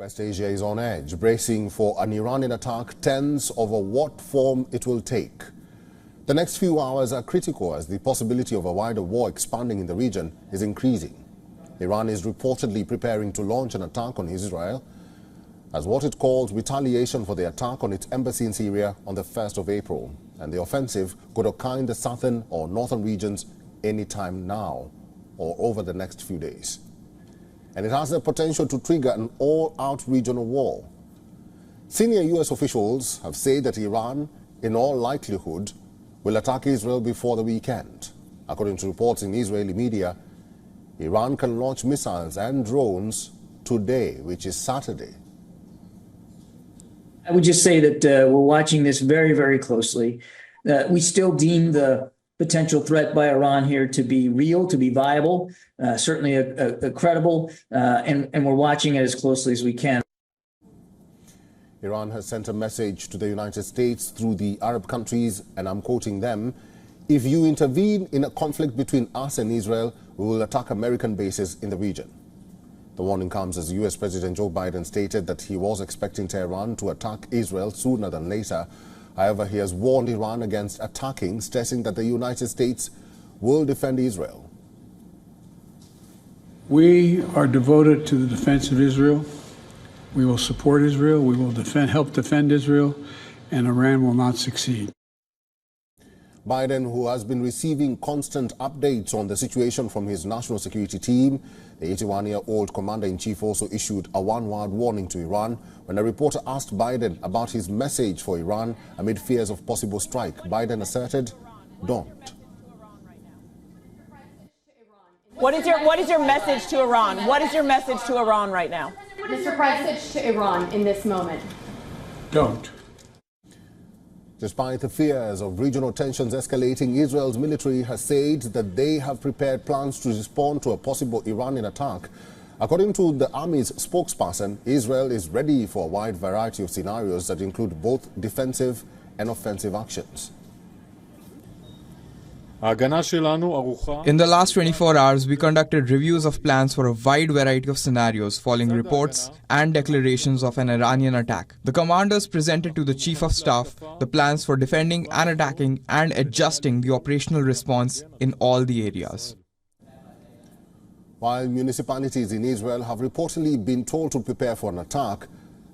West Asia is on edge, bracing for an Iranian attack tense over what form it will take. The next few hours are critical as the possibility of a wider war expanding in the region is increasing. Iran is reportedly preparing to launch an attack on Israel as what it calls retaliation for the attack on its embassy in Syria on the 1st of April. And the offensive could occur in the southern or northern regions anytime now or over the next few days. And it has the potential to trigger an all-out regional war. Senior U.S. officials have said that Iran, in all likelihood, will attack Israel before the weekend. According to reports in Israeli media, Iran can launch missiles and drones today, which is Saturday. I would just say that we're watching this very, very closely. We still deem the potential threat by Iran here to be real, to be viable, certainly a credible, and we're watching it as closely as we can. Iran has sent a message to the United States through the Arab countries, and I'm quoting them, "If you intervene in a conflict between us and Israel, we will attack American bases in the region." The warning comes as U.S. President Joe Biden stated that he was expecting Tehran to attack Israel sooner than later. However, he has warned Iran against attacking, stressing that the United States will defend Israel. We are devoted to the defense of Israel. We will support Israel. We will help defend Israel, and Iran will not succeed. Biden, who has been receiving constant updates on the situation from his national security team, the 81-year-old commander-in-chief also issued a one-word warning to Iran when a reporter asked Biden about his message for Iran amid fears of possible strike. Biden asserted, "Don't." What is your message to Iran? What is your message to Iran right now? Mr. President, to Iran in this moment? Don't. Despite the fears of regional tensions escalating, Israel's military has said that they have prepared plans to respond to a possible Iranian attack. According to the army's spokesperson, Israel is ready for a wide variety of scenarios that include both defensive and offensive actions. In the last 24 hours, we conducted reviews of plans for a wide variety of scenarios following reports and declarations of an Iranian attack. The commanders presented to the Chief of Staff the plans for defending and attacking and adjusting the operational response in all the areas. While municipalities in Israel have reportedly been told to prepare for an attack,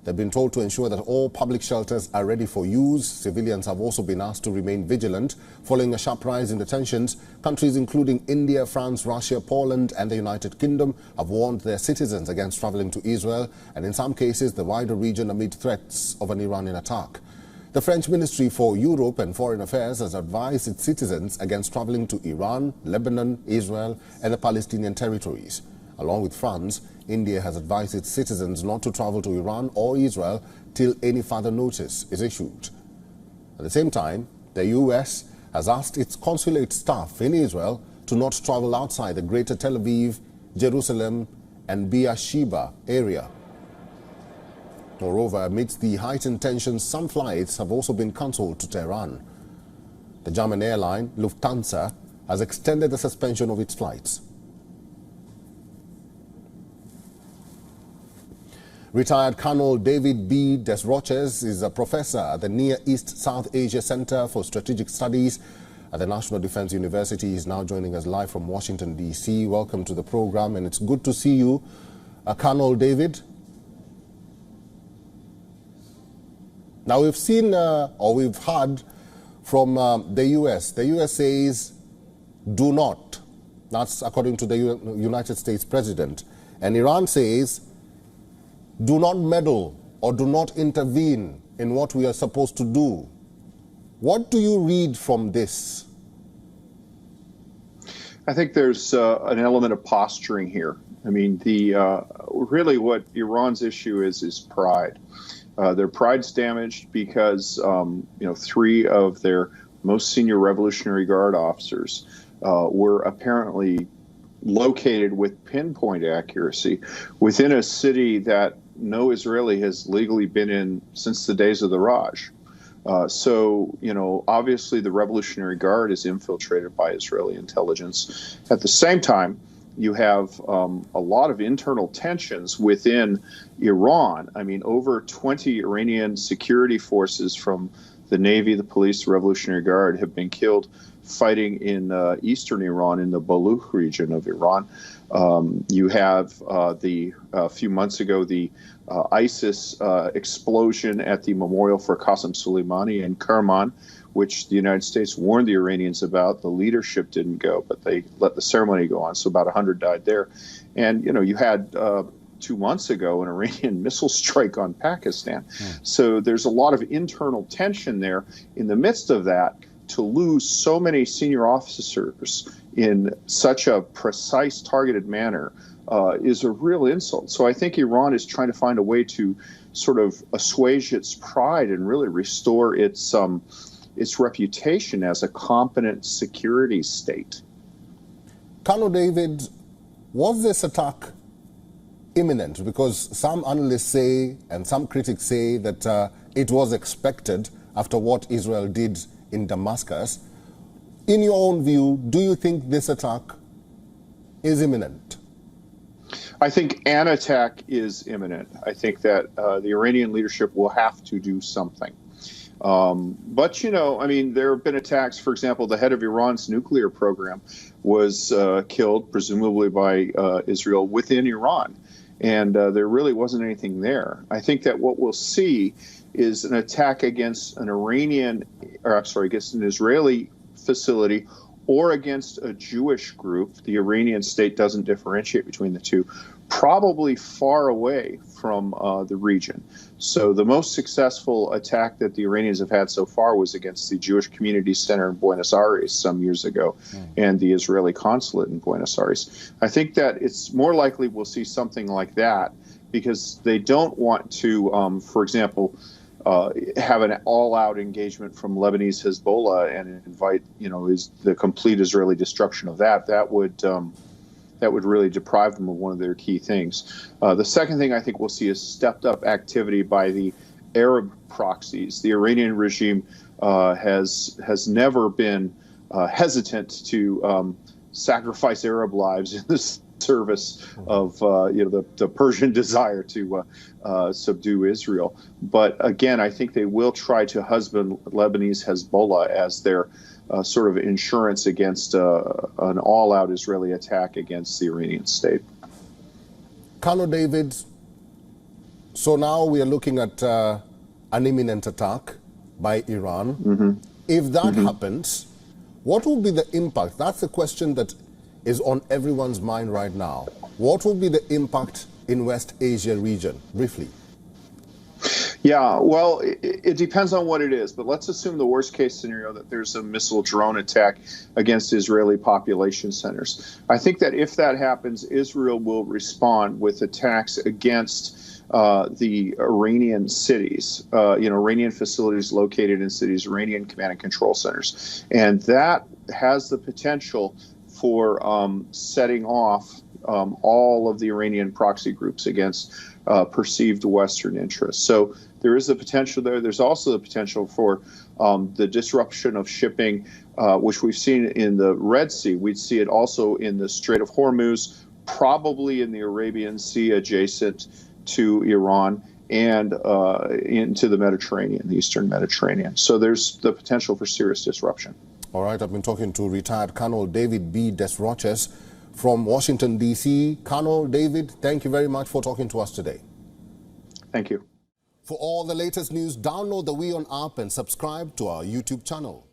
they've been told to ensure that all public shelters are ready for use. Civilians have also been asked to remain vigilant. Following a sharp rise in the tensions, countries including India, France, Russia, Poland and the United Kingdom have warned their citizens against traveling to Israel and in some cases the wider region amid threats of an Iranian attack. The French Ministry for Europe and Foreign Affairs has advised its citizens against traveling to Iran, Lebanon, Israel and the Palestinian territories. Along with France, India has advised its citizens not to travel to Iran or Israel till any further notice is issued. At the same time, the US has asked its consulate staff in Israel to not travel outside the Greater Tel Aviv, Jerusalem and Beersheba area. Moreover, amidst the heightened tensions, some flights have also been cancelled to Tehran. The German airline Lufthansa has extended the suspension of its flights. Retired Colonel David B. Desroches is a professor at the Near East South Asia Center for Strategic Studies at the National Defense University. He is now joining us live from Washington, D.C. Welcome to the program, and it's good to see you, Colonel David. Now, we've seen, or we've heard from the U.S. The U.S. says, do not. That's according to the United States President. And Iran says, do not meddle or do not intervene in what we are supposed to do. What do you read from this? I think there's an element of posturing here. I mean, really what Iran's issue is pride. Their pride's damaged because, three of their most senior Revolutionary Guard officers were apparently located with pinpoint accuracy within a city that no Israeli has legally been in since the days of the Raj. Obviously the Revolutionary Guard is infiltrated by Israeli intelligence. At the same time, You have a lot of internal tensions within Iran. I mean, over 20 Iranian security forces from the Navy, the police, the Revolutionary Guard have been killed fighting in eastern Iran, in the Baluch region of Iran. You have a few months ago, the ISIS explosion at the memorial for Qasem Soleimani in Kerman, which the United States warned the Iranians about. The leadership didn't go, but they let the ceremony go on. So about 100 died there. And, you know, you had 2 months ago an Iranian missile strike on Pakistan. So there's a lot of internal tension there. In the midst of that, to lose so many senior officers in such a precise, targeted manner is a real insult. So I think Iran is trying to find a way to sort of assuage its pride and really restore its reputation as a competent security state. Colonel David, was this attack imminent? Because some analysts say, and some critics say, that it was expected after what Israel did in Damascus. In your own view, do you think this attack is imminent? I think an attack is imminent. I think that the Iranian leadership will have to do something. But, you know, I mean, there have been attacks. For example, the head of Iran's nuclear program was killed, presumably by Israel, within Iran. And there really wasn't anything there. I think that what we'll see is an attack against an against an Israeli facility or against a Jewish group. The Iranian state doesn't differentiate between the two, probably far away from the region. So the most successful attack that the Iranians have had so far was against the Jewish Community Center in Buenos Aires some years ago and the Israeli consulate in Buenos Aires. I think that it's more likely we'll see something like that because they don't want to, for example, have an all-out engagement from Lebanese Hezbollah and invite, you know, the complete Israeli destruction of that. That would really deprive them of one of their key things. The second thing I think we'll see is stepped-up activity by the Arab proxies. The Iranian regime has never been hesitant to sacrifice Arab lives in this service of the Persian desire to subdue Israel. But again, I think they will try to husband Lebanese Hezbollah as their sort of insurance against an all-out Israeli attack against the Iranian state. Colonel David, so now we are looking at an imminent attack by Iran. If that happens, what will be the impact? That's the question that is on everyone's mind right now. What will be the impact in West Asia region, briefly? Yeah, well, it depends on what it is, but let's assume the worst case scenario that there's a missile drone attack against Israeli population centers. I think that if that happens, Israel will respond with attacks against the Iranian cities, Iranian facilities located in cities, Iranian command and control centers. And that has the potential for setting off all of the Iranian proxy groups against perceived Western interests. So there is the potential there. There's also the potential for the disruption of shipping, which we've seen in the Red Sea. We'd see it also in the Strait of Hormuz, probably in the Arabian Sea adjacent to Iran, and into the Mediterranean, the Eastern Mediterranean. So there's the potential for serious disruption. All right, I've been talking to retired Colonel David B. Desroches from Washington, D.C. Colonel David, thank you very much for talking to us today. Thank you. For all the latest news, download the WION app and subscribe to our YouTube channel.